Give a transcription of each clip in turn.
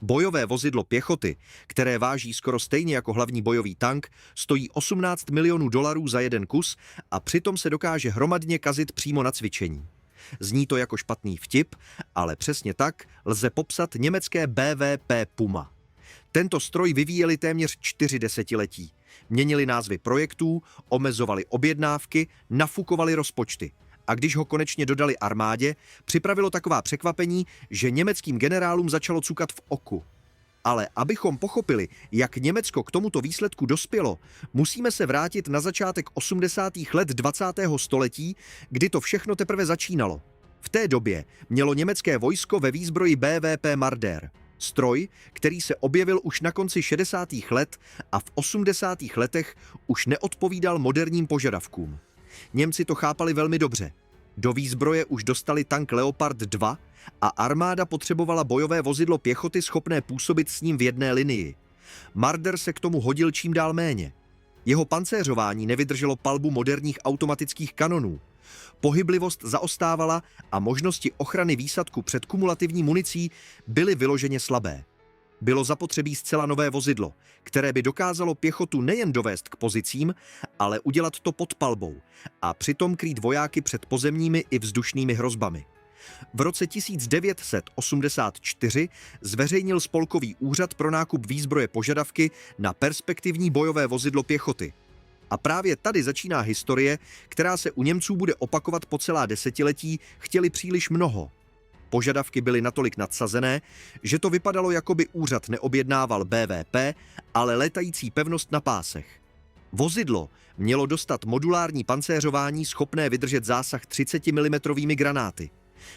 Bojové vozidlo pěchoty, které váží skoro stejně jako hlavní bojový tank, stojí $18 milionů za jeden kus a přitom se dokáže hromadně kazit přímo na cvičení. Zní to jako špatný vtip, ale přesně tak lze popsat německé BVP Puma. Tento stroj vyvíjeli téměř 4 desetiletí. Měnili názvy projektů, omezovali objednávky, nafukovali rozpočty. A když ho konečně dodali armádě, připravilo taková překvapení, že německým generálům začalo cukat v oku. Ale abychom pochopili, jak Německo k tomuto výsledku dospělo, musíme se vrátit na začátek 80. let 20. století, kdy to všechno teprve začínalo. V té době mělo německé vojsko ve výzbroji BVP Marder. Stroj, který se objevil už na konci 60. let a v 80. letech už neodpovídal moderním požadavkům. Němci to chápali velmi dobře. Do výzbroje už dostali tank Leopard 2 a armáda potřebovala bojové vozidlo pěchoty schopné působit s ním v jedné linii. Marder se k tomu hodil čím dál méně. Jeho pancéřování nevydrželo palbu moderních automatických kanonů. Pohyblivost zaostávala a možnosti ochrany výsadku před kumulativní municí byly vyloženě slabé. Bylo zapotřebí zcela nové vozidlo, které by dokázalo pěchotu nejen dovést k pozicím, ale udělat to pod palbou a přitom krýt vojáky před pozemními i vzdušnými hrozbami. V roce 1984 zveřejnil Spolkový úřad pro nákup výzbroje požadavky na perspektivní bojové vozidlo pěchoty. A právě tady začíná historie, která se u Němců bude opakovat po celá desetiletí, chtěli příliš mnoho. Požadavky byly natolik nadsazené, že to vypadalo, jako by úřad neobjednával BVP, ale létající pevnost na pásech. Vozidlo mělo dostat modulární pancéřování schopné vydržet zásah 30 mm granáty.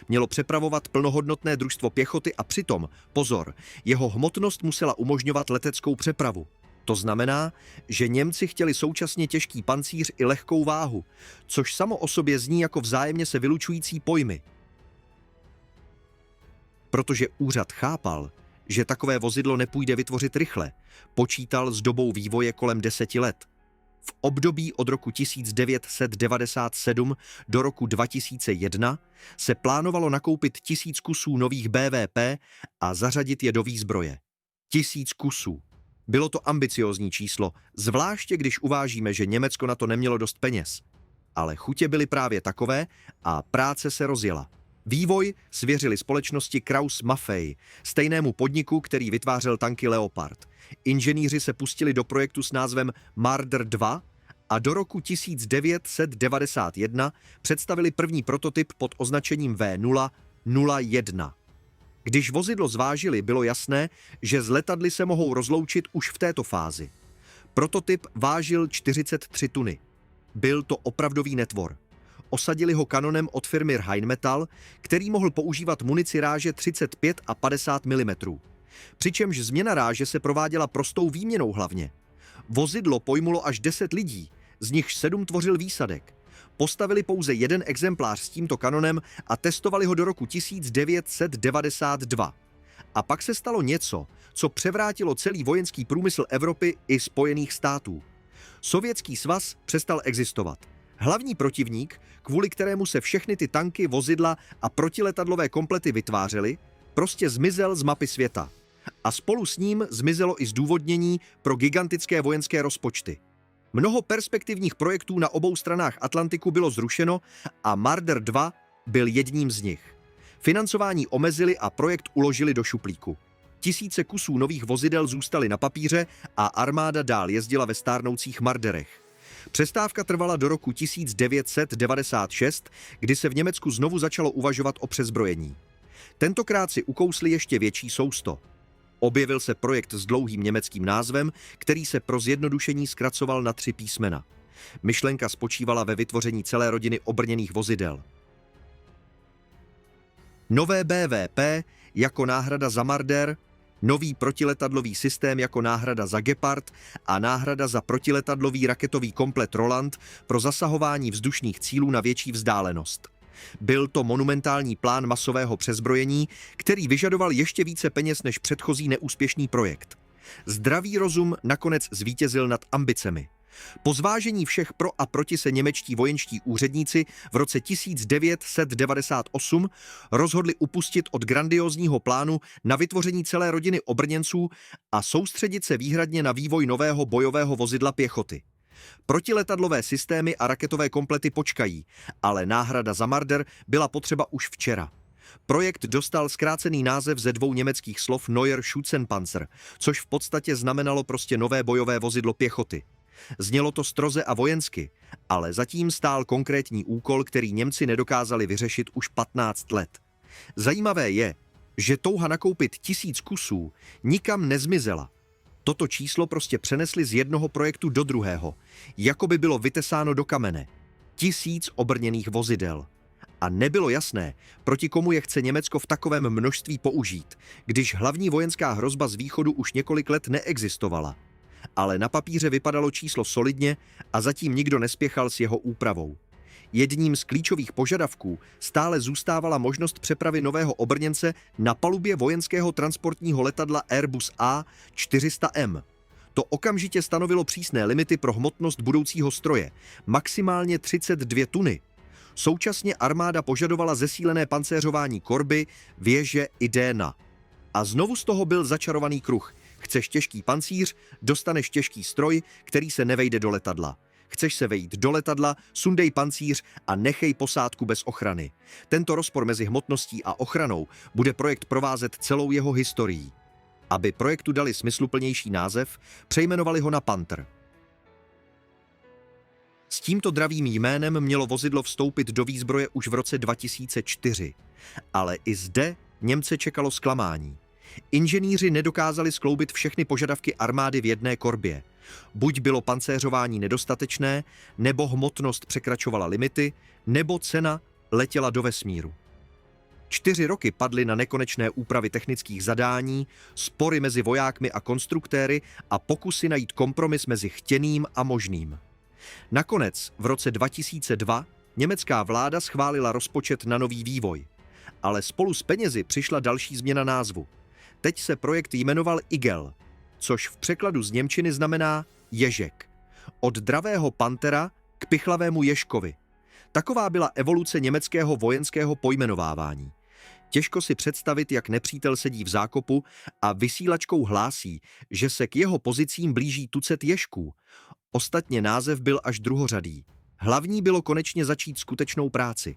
Mělo přepravovat plnohodnotné družstvo pěchoty a přitom, pozor, jeho hmotnost musela umožňovat leteckou přepravu. To znamená, že Němci chtěli současně těžký pancíř i lehkou váhu, což samo o sobě zní jako vzájemně se vylučující pojmy. Protože úřad chápal, že takové vozidlo nepůjde vytvořit rychle, počítal s dobou vývoje kolem 10 let. V období od roku 1997 do roku 2001 se plánovalo nakoupit 1000 kusů nových BVP a zařadit je do výzbroje. 1000 kusů. Bylo to ambiciózní číslo, zvláště když uvážíme, že Německo na to nemělo dost peněz. Ale chutě byly právě takové a práce se rozjela. Vývoj svěřili společnosti Krauss-Maffei, stejnému podniku, který vytvářel tanky Leopard. Inženýři se pustili do projektu s názvem Marder 2 a do roku 1991 představili první prototyp pod označením V001. Když vozidlo zvážili, bylo jasné, že z letadly se mohou rozloučit už v této fázi. Prototyp vážil 43 tuny. Byl to opravdový netvor. Osadili ho kanonem od firmy Rheinmetall, který mohl používat munici ráže 35 a 50 mm. Přičemž změna ráže se prováděla prostou výměnou hlavně. Vozidlo pojmulo až 10 lidí, z nichž 7 tvořil výsadek. Postavili pouze jeden exemplář s tímto kanonem a testovali ho do roku 1992. A pak se stalo něco, co převrátilo celý vojenský průmysl Evropy i Spojených států. Sovětský svaz přestal existovat. Hlavní protivník, kvůli kterému se všechny ty tanky, vozidla a protiletadlové komplety vytvářely, prostě zmizel z mapy světa. A spolu s ním zmizelo i zdůvodnění pro gigantické vojenské rozpočty. Mnoho perspektivních projektů na obou stranách Atlantiku bylo zrušeno a Marder 2 byl jedním z nich. Financování omezili a projekt uložili do šuplíku. Tisíce kusů nových vozidel zůstaly na papíře a armáda dál jezdila ve stárnoucích Marderech. Přestávka trvala do roku 1996, kdy se v Německu znovu začalo uvažovat o přezbrojení. Tentokrát si ukousli ještě větší sousto. Objevil se projekt s dlouhým německým názvem, který se pro zjednodušení zkracoval na 3 písmena. Myšlenka spočívala ve vytvoření celé rodiny obrněných vozidel. Nové BVP jako náhrada za Marder, nový protiletadlový systém jako náhrada za Gepard a náhrada za protiletadlový raketový komplet Roland pro zasahování vzdušných cílů na větší vzdálenost. Byl to monumentální plán masového přezbrojení, který vyžadoval ještě více peněz než předchozí neúspěšný projekt. Zdravý rozum nakonec zvítězil nad ambicemi. Po zvážení všech pro a proti se němečtí vojenští úředníci v roce 1998 rozhodli upustit od grandiózního plánu na vytvoření celé rodiny obrněnců a soustředit se výhradně na vývoj nového bojového vozidla pěchoty. Protiletadlové systémy a raketové komplety počkají, ale náhrada za Marder byla potřeba už včera. Projekt dostal zkrácený název ze dvou německých slov Neuer Schützenpanzer, což v podstatě znamenalo prostě nové bojové vozidlo pěchoty. Znělo to stroze a vojensky, ale zatím stál konkrétní úkol, který Němci nedokázali vyřešit už 15 let. Zajímavé je, že touha nakoupit 1000 kusů nikam nezmizela. Toto číslo prostě přenesli z jednoho projektu do druhého, jako by bylo vytesáno do kamene. 1000 obrněných vozidel. A nebylo jasné, proti komu je chce Německo v takovém množství použít, když hlavní vojenská hrozba z východu už několik let neexistovala. Ale na papíře vypadalo číslo solidně a zatím nikdo nespěchal s jeho úpravou. Jedním z klíčových požadavků stále zůstávala možnost přepravy nového obrněnce na palubě vojenského transportního letadla Airbus A400M. To okamžitě stanovilo přísné limity pro hmotnost budoucího stroje, maximálně 32 tuny. Současně armáda požadovala zesílené pancéřování korby, věže i déna. A znovu z toho byl začarovaný kruh. Chceš těžký pancíř, dostaneš těžký stroj, který se nevejde do letadla. Chceš se vejít do letadla, sundej pancíř a nechej posádku bez ochrany. Tento rozpor mezi hmotností a ochranou bude projekt provázet celou jeho historií. Aby projektu dali smysluplnější název, přejmenovali ho na Panther. S tímto dravým jménem mělo vozidlo vstoupit do výzbroje už v roce 2004. Ale i zde Němce čekalo zklamání. Inženýři nedokázali skloubit všechny požadavky armády v jedné korbě. Buď bylo pancéřování nedostatečné, nebo hmotnost překračovala limity, nebo cena letěla do vesmíru. 4 roky padly na nekonečné úpravy technických zadání, spory mezi vojákmi a konstruktéry a pokusy najít kompromis mezi chtěným a možným. Nakonec v roce 2002 německá vláda schválila rozpočet na nový vývoj. Ale spolu s penězi přišla další změna názvu. Teď se projekt jmenoval Igel, což v překladu z němčiny znamená ježek. Od dravého pantera k pichlavému ježkovi. Taková byla evoluce německého vojenského pojmenovávání. Těžko si představit, jak nepřítel sedí v zákopu a vysílačkou hlásí, že se k jeho pozicím blíží tucet ježků. Ostatně název byl až druhořadý. Hlavní bylo konečně začít skutečnou práci.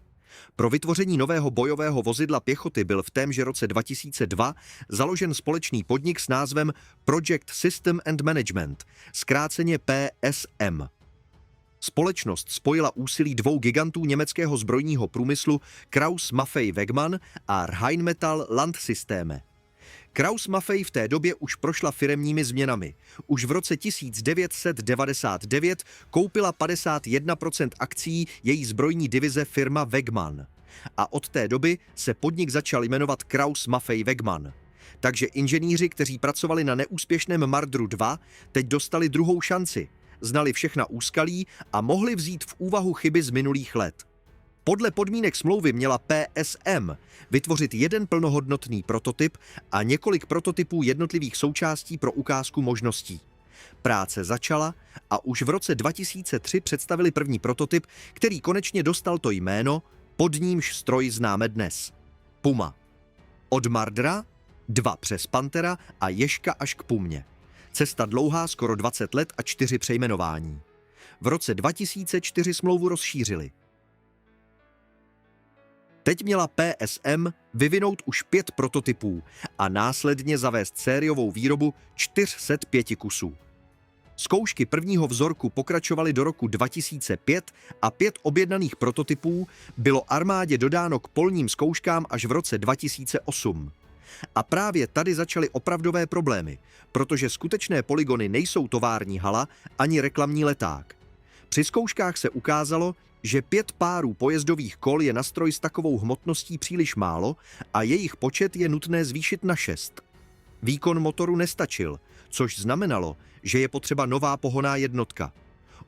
Pro vytvoření nového bojového vozidla pěchoty byl v témže roce 2002 založen společný podnik s názvem Project System and Management, zkráceně PSM. Společnost spojila úsilí dvou gigantů německého zbrojního průmyslu Krauss-Maffei-Wegmann a Rheinmetall Landsysteme. Krauss-Maffei v té době už prošla firemními změnami. Už v roce 1999 koupila 51% akcií její zbrojní divize firma Wegmann. A od té doby se podnik začal jmenovat Krauss-Maffei-Wegmann. Takže inženýři, kteří pracovali na neúspěšném Marderu 2, teď dostali druhou šanci. Znali všechna úskalí a mohli vzít v úvahu chyby z minulých let. Podle podmínek smlouvy měla PSM vytvořit jeden plnohodnotný prototyp a několik prototypů jednotlivých součástí pro ukázku možností. Práce začala a už v roce 2003 představili první prototyp, který konečně dostal to jméno, pod nímž stroj známe dnes. Puma. Od Mardera, 2 přes Panthera a ježka až k Pumě. Cesta dlouhá skoro 20 let a 4 přejmenování. V roce 2004 smlouvu rozšířili. Teď měla PSM vyvinout už 5 prototypů a následně zavést sériovou výrobu 405 kusů. Zkoušky prvního vzorku pokračovaly do roku 2005 a 5 objednaných prototypů bylo armádě dodáno k polním zkouškám až v roce 2008. A právě tady začaly opravdové problémy, protože skutečné polygony nejsou tovární hala ani reklamní leták. Při zkouškách se ukázalo, že 5 párů pojezdových kol je na stroj s takovou hmotností příliš málo a jejich počet je nutné zvýšit na 6. Výkon motoru nestačil, což znamenalo, že je potřeba nová pohonná jednotka.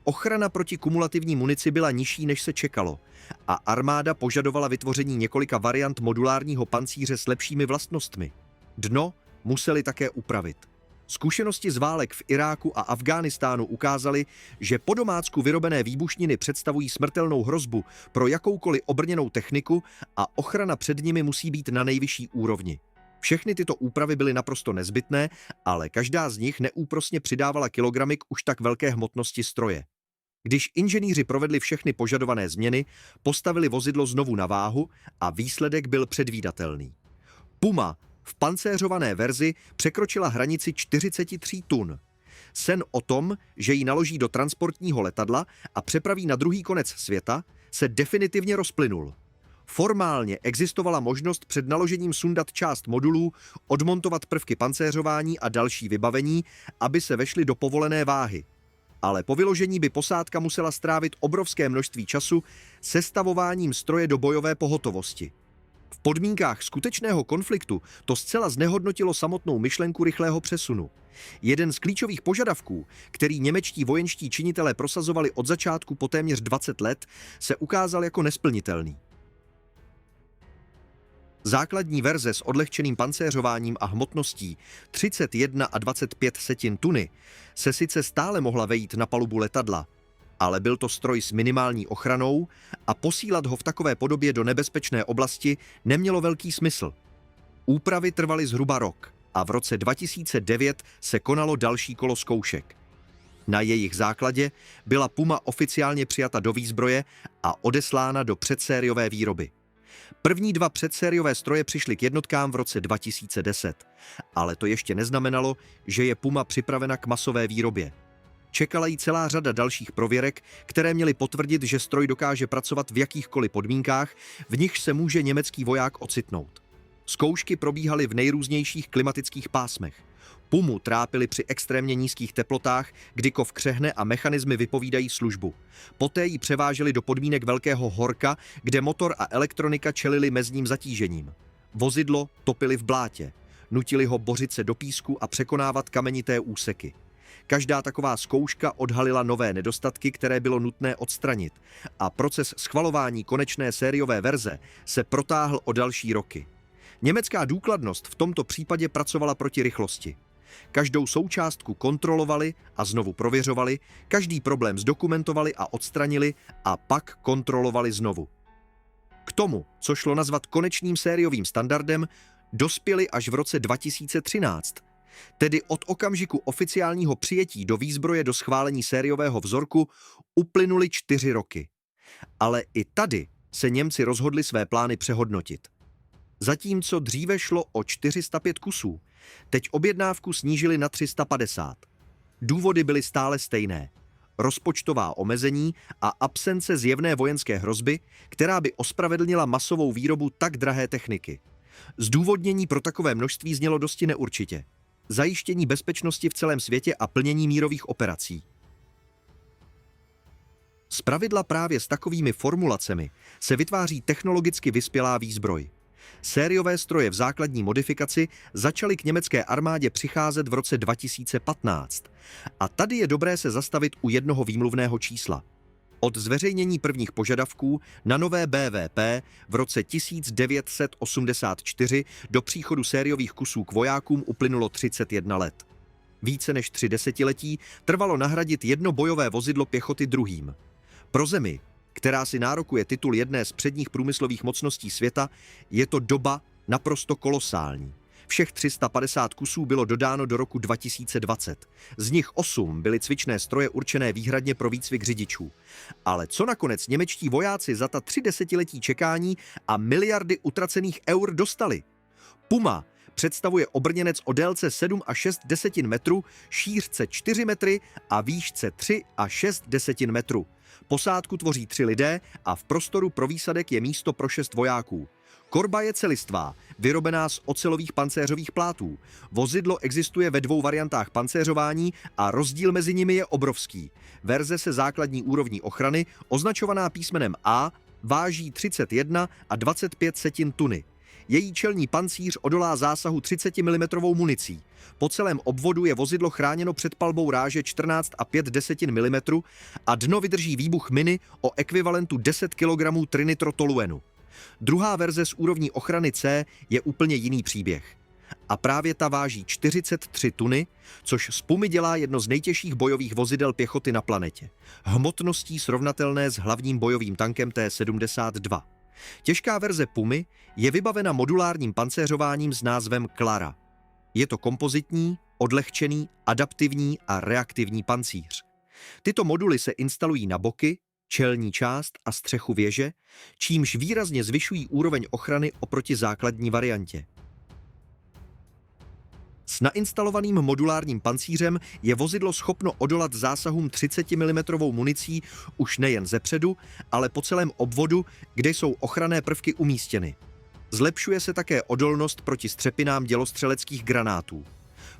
Ochrana proti kumulativní munici byla nižší, než se čekalo, a armáda požadovala vytvoření několika variant modulárního pancíře s lepšími vlastnostmi. Dno museli také upravit. Zkušenosti z válek v Iráku a Afghánistánu ukázaly, že po domácku vyrobené výbušniny představují smrtelnou hrozbu pro jakoukoliv obrněnou techniku a ochrana před nimi musí být na nejvyšší úrovni. Všechny tyto úpravy byly naprosto nezbytné, ale každá z nich neúprosně přidávala kilogramy k už tak velké hmotnosti stroje. Když inženýři provedli všechny požadované změny, postavili vozidlo znovu na váhu a výsledek byl předvídatelný. Puma v pancéřované verzi překročila hranici 43 tun. Sen o tom, že ji naloží do transportního letadla a přepraví na druhý konec světa, se definitivně rozplynul. Formálně existovala možnost před naložením sundat část modulů, odmontovat prvky pancéřování a další vybavení, aby se vešly do povolené váhy. Ale po vyložení by posádka musela strávit obrovské množství času sestavováním stroje do bojové pohotovosti. V podmínkách skutečného konfliktu to zcela znehodnotilo samotnou myšlenku rychlého přesunu. Jeden z klíčových požadavků, který němečtí vojenští činitelé prosazovali od začátku po téměř 20 let, se ukázal jako nesplnitelný. Základní verze s odlehčeným pancéřováním a hmotností 31 a 25 tuny se sice stále mohla vejít na palubu letadla, ale byl to stroj s minimální ochranou a posílat ho v takové podobě do nebezpečné oblasti nemělo velký smysl. Úpravy trvaly zhruba rok a v roce 2009 se konalo další kolo zkoušek. Na jejich základě byla Puma oficiálně přijata do výzbroje a odeslána do předsériové výroby. První dva předsériové stroje přišly k jednotkám v roce 2010, ale to ještě neznamenalo, že je Puma připravena k masové výrobě. Čekala jí celá řada dalších prověrek, které měly potvrdit, že stroj dokáže pracovat v jakýchkoliv podmínkách, v nichž se může německý voják ocitnout. Zkoušky probíhaly v nejrůznějších klimatických pásmech. Pumu trápily při extrémně nízkých teplotách, kdy kov křehne a mechanismy vypovídají službu. Poté ji převáželi do podmínek velkého horka, kde motor a elektronika čelili mezním zatížením. Vozidlo topili v blátě. Nutili ho bořit se do písku a překonávat kamenité úseky. Každá taková zkouška odhalila nové nedostatky, které bylo nutné odstranit, a proces schvalování konečné sériové verze se protáhl o další roky. Německá důkladnost v tomto případě pracovala proti rychlosti. Každou součástku kontrolovali a znovu prověřovali, každý problém zdokumentovali a odstranili a pak kontrolovali znovu. K tomu, co šlo nazvat konečným sériovým standardem, dospěli až v roce 2013, tedy od okamžiku oficiálního přijetí do výzbroje do schválení sériového vzorku uplynuly 4 roky. Ale i tady se Němci rozhodli své plány přehodnotit. Zatímco dříve šlo o 405 kusů, teď objednávku snížili na 350. Důvody byly stále stejné. Rozpočtová omezení a absence zjevné vojenské hrozby, která by ospravedlnila masovou výrobu tak drahé techniky. Zdůvodnění pro takové množství znělo dosti neurčitě. Zajištění bezpečnosti v celém světě a plnění mírových operací. Zpravidla právě s takovými formulacemi se vytváří technologicky vyspělá výzbroj. Sériové stroje v základní modifikaci začaly k německé armádě přicházet v roce 2015. A tady je dobré se zastavit u jednoho výmluvného čísla. Od zveřejnění prvních požadavků na nové BVP v roce 1984 do příchodu sériových kusů k vojákům uplynulo 31 let. Více než 3 desetiletí trvalo nahradit jedno bojové vozidlo pěchoty druhým. Pro zemi, která si nárokuje titul jedné z předních průmyslových mocností světa, je to doba naprosto kolosální. Všech 350 kusů bylo dodáno do roku 2020. Z nich 8 byly cvičné stroje určené výhradně pro výcvik řidičů. Ale co nakonec němečtí vojáci za ta 3 desetiletí čekání a miliardy utracených eur dostali? Puma představuje obrněnec o délce 7 a 6 desetin metru, šířce 4 metry a výšce 3 a 6 desetin metru. Posádku tvoří 3 lidé a v prostoru pro výsadek je místo pro 6 vojáků. Korba je celistvá, vyrobená z ocelových pancéřových plátů. Vozidlo existuje ve 2 variantách pancéřování a rozdíl mezi nimi je obrovský. Verze se základní úrovní ochrany, označovaná písmenem A, váží 31 a 25 tuny. Její čelní pancíř odolá zásahu 30 mm municí. Po celém obvodu je vozidlo chráněno před palbou ráže 14,5 mm a dno vydrží výbuch miny o ekvivalentu 10 kg trinitrotoluenu. Druhá verze s úrovní ochrany C je úplně jiný příběh. a právě ta váží 43 tuny, což z Pumy dělá jedno z nejtěžších bojových vozidel pěchoty na planetě. Hmotností srovnatelné s hlavním bojovým tankem T-72. Těžká verze Pumy je vybavena modulárním pancéřováním s názvem Clara. Je to kompozitní, odlehčený, adaptivní a reaktivní pancíř. Tyto moduly se instalují na boky, čelní část a střechu věže, čímž výrazně zvyšují úroveň ochrany oproti základní variantě. S nainstalovaným modulárním pancířem je vozidlo schopno odolat zásahům 30 mm municí už nejen zepředu, ale po celém obvodu, kde jsou ochranné prvky umístěny. Zlepšuje se také odolnost proti střepinám dělostřeleckých granátů.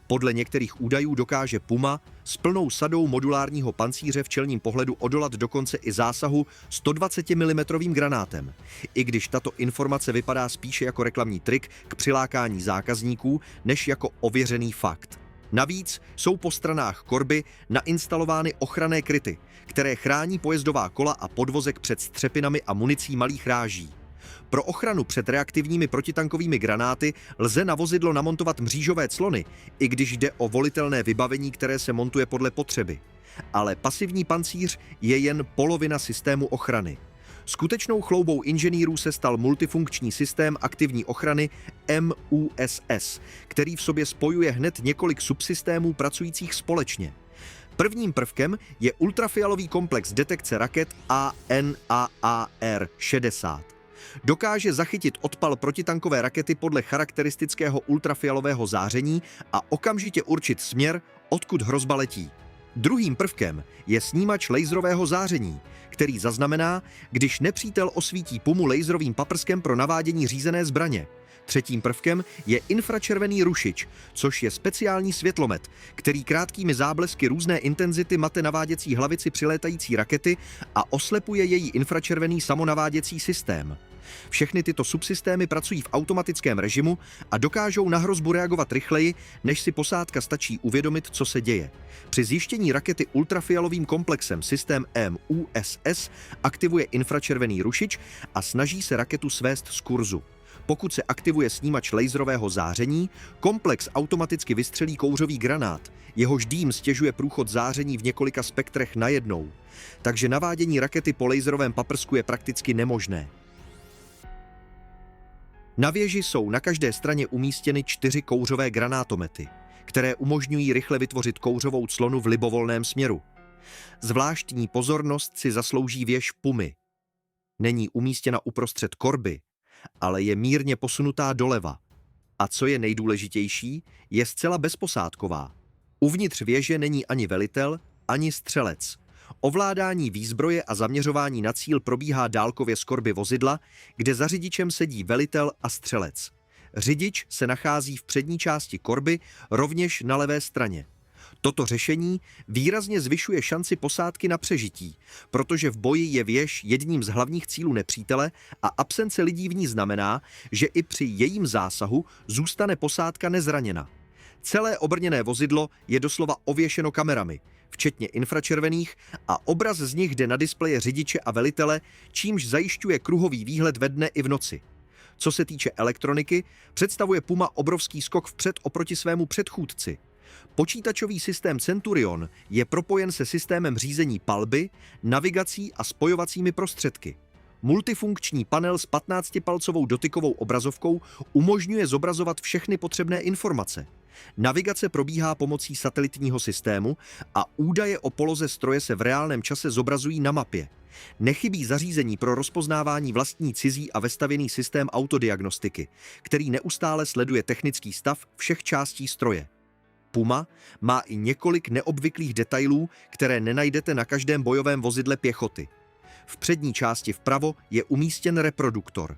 Podle některých údajů dokáže Puma s plnou sadou modulárního pancíře v čelním pohledu odolat dokonce i zásahu 120 mm granátem, i když tato informace vypadá spíše jako reklamní trik k přilákání zákazníků, než jako ověřený fakt. Navíc jsou po stranách korby nainstalovány ochranné kryty, které chrání pojezdová kola a podvozek před střepinami a municí malých ráží. Pro ochranu před reaktivními protitankovými granáty lze na vozidlo namontovat mřížové clony, i když jde o volitelné vybavení, které se montuje podle potřeby. Ale pasivní pancíř je jen polovina systému ochrany. Skutečnou chloubou inženýrů se stal multifunkční systém aktivní ochrany MUSS, který v sobě spojuje hned několik subsystémů pracujících společně. Prvním prvkem je ultrafialový komplex detekce raket ANAAR-60. Dokáže zachytit odpal protitankové rakety podle charakteristického ultrafialového záření a okamžitě určit směr, odkud hrozba letí. Druhým prvkem je snímač laserového záření, který zaznamená, když nepřítel osvítí Pumu laserovým paprskem pro navádění řízené zbraně. Třetím prvkem je infračervený rušič, což je speciální světlomet, který krátkými záblesky různé intenzity mate naváděcí hlavici přilétající rakety a oslepuje její infračervený samonaváděcí systém. Všechny tyto subsystémy pracují v automatickém režimu a dokážou na hrozbu reagovat rychleji, než si posádka stačí uvědomit, co se děje. Při zjištění rakety ultrafialovým komplexem systém MUSS aktivuje infračervený rušič a snaží se raketu svést z kurzu. Pokud se aktivuje snímač laserového záření, komplex automaticky vystřelí kouřový granát, jehož dým stěžuje průchod záření v několika spektrech najednou. Takže navádění rakety po laserovém paprsku je prakticky nemožné. Na věži jsou na každé straně umístěny 4 kouřové granátomety, které umožňují rychle vytvořit kouřovou clonu v libovolném směru. Zvláštní pozornost si zaslouží věž Pumy. Není umístěna uprostřed korby, ale je mírně posunutá doleva. A co je nejdůležitější, je zcela bezposádková. Uvnitř věže není ani velitel, ani střelec. Ovládání výzbroje a zaměřování na cíl probíhá dálkově z korby vozidla, kde za řidičem sedí velitel a střelec. Řidič se nachází v přední části korby, rovněž na levé straně. Toto řešení výrazně zvyšuje šanci posádky na přežití, protože v boji je věž jedním z hlavních cílů nepřítele a absence lidí v ní znamená, že i při jejím zásahu zůstane posádka nezraněna. Celé obrněné vozidlo je doslova ověšeno kamerami, včetně infračervených, a obraz z nich jde na displeje řidiče a velitele, čímž zajišťuje kruhový výhled ve dne i v noci. Co se týče elektroniky, představuje Puma obrovský skok vpřed oproti svému předchůdci. Počítačový systém Centurion je propojen se systémem řízení palby, navigací a spojovacími prostředky. Multifunkční panel s 15-palcovou dotykovou obrazovkou umožňuje zobrazovat všechny potřebné informace. Navigace probíhá pomocí satelitního systému a údaje o poloze stroje se v reálném čase zobrazují na mapě. Nechybí zařízení pro rozpoznávání vlastní cizí a vestavěný systém autodiagnostiky, který neustále sleduje technický stav všech částí stroje. Puma má i několik neobvyklých detailů, které nenajdete na každém bojovém vozidle pěchoty. V přední části vpravo je umístěn reproduktor.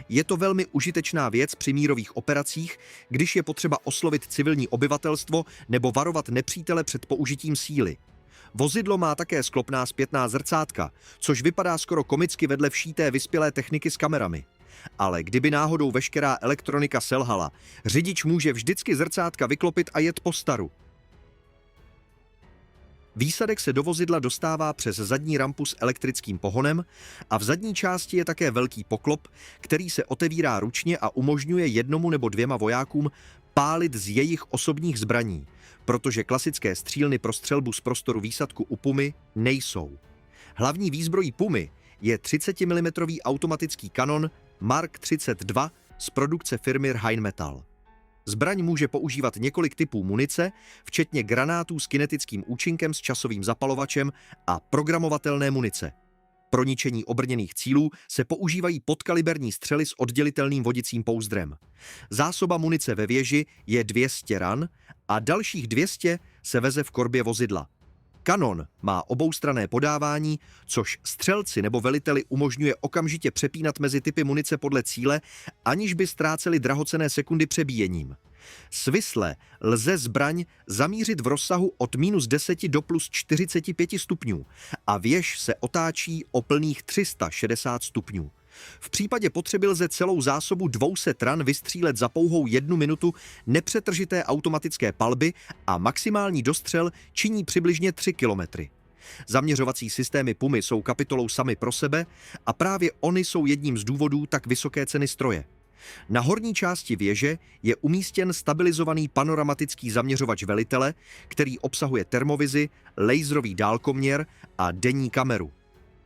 Je to velmi užitečná věc při mírových operacích, když je potřeba oslovit civilní obyvatelstvo nebo varovat nepřítele před použitím síly. Vozidlo má také sklopná zpětná zrcátka, což vypadá skoro komicky vedle všité vyspělé techniky s kamerami. Ale kdyby náhodou veškerá elektronika selhala, řidič může vždycky zrcátka vyklopit a jet po staru. Výsadek se do vozidla dostává přes zadní rampu s elektrickým pohonem a v zadní části je také velký poklop, který se otevírá ručně a umožňuje jednomu nebo 2 vojákům pálit z jejich osobních zbraní, protože klasické střílny pro střelbu z prostoru výsadku u Pumy nejsou. Hlavní výzbrojí Pumy je 30 mm automatický kanon Mark 32 z produkce firmy Rheinmetall. Zbraň může používat několik typů munice, včetně granátů s kinetickým účinkem s časovým zapalovačem a programovatelné munice. Pro ničení obrněných cílů se používají podkaliberní střely s oddělitelným vodicím pouzdrem. Zásoba munice ve věži je 200 ran a dalších 200 se veze v korbě vozidla. Kanon má oboustranné podávání, což střelci nebo veliteli umožňuje okamžitě přepínat mezi typy munice podle cíle, aniž by ztráceli drahocenné sekundy přebíjením. Svisle lze zbraň zamířit v rozsahu od -10 do +45 stupňů a věž se otáčí o plných 360 stupňů. V případě potřeby lze celou zásobu 200 ran vystřílet za pouhou 1 minutu nepřetržité automatické palby a maximální dostřel činí přibližně 3 kilometry. Zaměřovací systémy Pumy jsou kapitolou sami pro sebe a právě ony jsou jedním z důvodů tak vysoké ceny stroje. Na horní části věže je umístěn stabilizovaný panoramatický zaměřovač velitele, který obsahuje termovizi, laserový dálkoměr a denní kameru.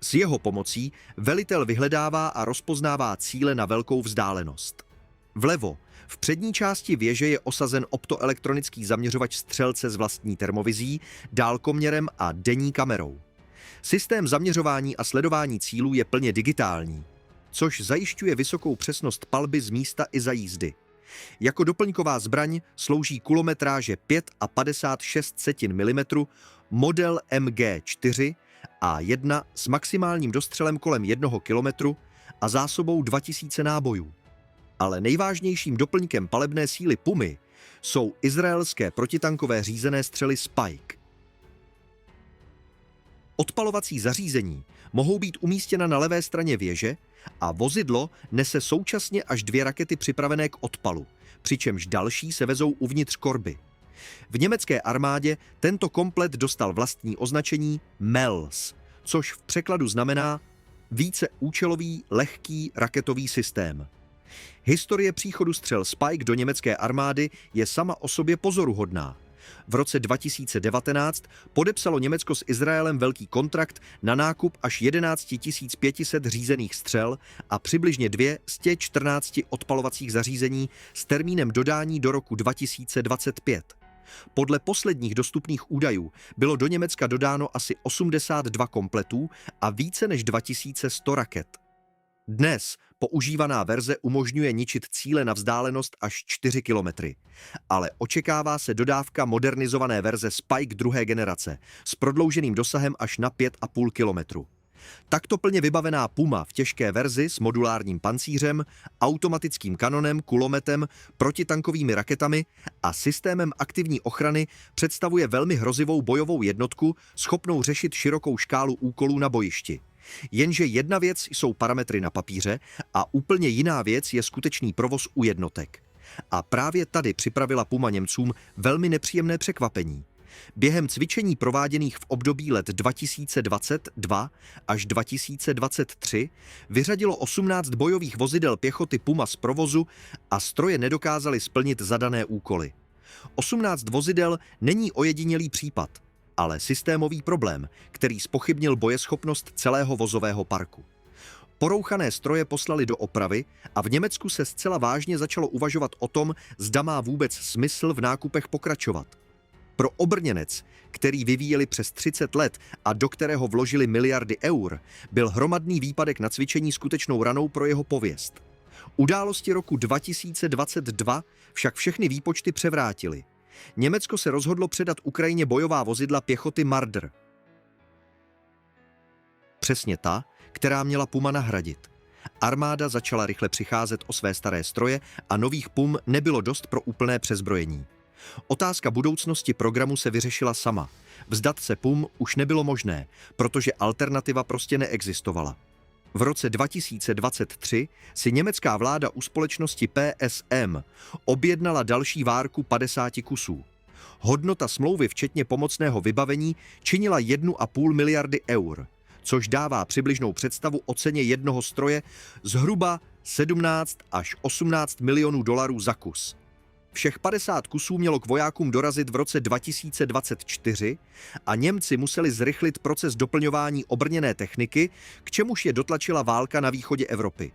S jeho pomocí velitel vyhledává a rozpoznává cíle na velkou vzdálenost. Vlevo, v přední části věže je osazen optoelektronický zaměřovač střelce s vlastní termovizí, dálkoměrem a denní kamerou. Systém zaměřování a sledování cílů je plně digitální, což zajišťuje vysokou přesnost palby z místa i za jízdy. Jako doplňková zbraň slouží kulometráže 5,56 mm model MG4 A1 s maximálním dostřelem kolem 1 kilometru a zásobou 2000 nábojů. Ale nejvážnějším doplňkem palebné síly Pumy jsou izraelské protitankové řízené střely Spike. Odpalovací zařízení mohou být umístěna na levé straně věže a vozidlo nese současně až 2 rakety připravené k odpalu, přičemž další se vezou uvnitř korby. V německé armádě tento komplet dostal vlastní označení MELS, což v překladu znamená víceúčelový lehký raketový systém. Historie příchodu střel Spike do německé armády je sama o sobě pozoruhodná. V roce 2019 podepsalo Německo s Izraelem velký kontrakt na nákup až 11 500 řízených střel a přibližně 214 odpalovacích zařízení s termínem dodání do roku 2025. Podle posledních dostupných údajů bylo do Německa dodáno asi 82 kompletů a více než 2100 raket. Dnes používaná verze umožňuje ničit cíle na vzdálenost až 4 kilometry, ale očekává se dodávka modernizované verze Spike druhé generace s prodlouženým dosahem až na 5,5 kilometru. Takto plně vybavená Puma v těžké verzi s modulárním pancířem, automatickým kanonem, kulometem, protitankovými raketami a systémem aktivní ochrany představuje velmi hrozivou bojovou jednotku, schopnou řešit širokou škálu úkolů na bojišti. Jenže jedna věc jsou parametry na papíře a úplně jiná věc je skutečný provoz u jednotek. A právě tady připravila Puma Němcům velmi nepříjemné překvapení. Během cvičení prováděných v období let 2022 až 2023 vyřadilo 18 bojových vozidel pěchoty Puma z provozu a stroje nedokázaly splnit zadané úkoly. 18 vozidel není ojedinělý případ, ale systémový problém, který zpochybnil bojeschopnost celého vozového parku. Porouchané stroje poslali do opravy a v Německu se zcela vážně začalo uvažovat o tom, zda má vůbec smysl v nákupech pokračovat. Pro obrněnec, který vyvíjeli přes 30 let a do kterého vložili miliardy eur, byl hromadný výpadek na cvičení skutečnou ranou pro jeho pověst. Události roku 2022 však všechny výpočty převrátily. Německo se rozhodlo předat Ukrajině bojová vozidla pěchoty Marder. Přesně ta, která měla Puma nahradit. Armáda začala rychle přicházet o své staré stroje a nových Pum nebylo dost pro úplné přezbrojení. Otázka budoucnosti programu se vyřešila sama. Vzdat se Pum už nebylo možné, protože alternativa prostě neexistovala. V roce 2023 si německá vláda u společnosti PSM objednala další várku 50 kusů. Hodnota smlouvy včetně pomocného vybavení činila 1,5 miliardy eur, což dává přibližnou představu o ceně jednoho stroje zhruba 17 až 18 milionů dolarů za kus. Všech 50 kusů mělo k vojákům dorazit v roce 2024 a Němci museli zrychlit proces doplňování obrněné techniky, k čemuž je dotlačila válka na východě Evropy.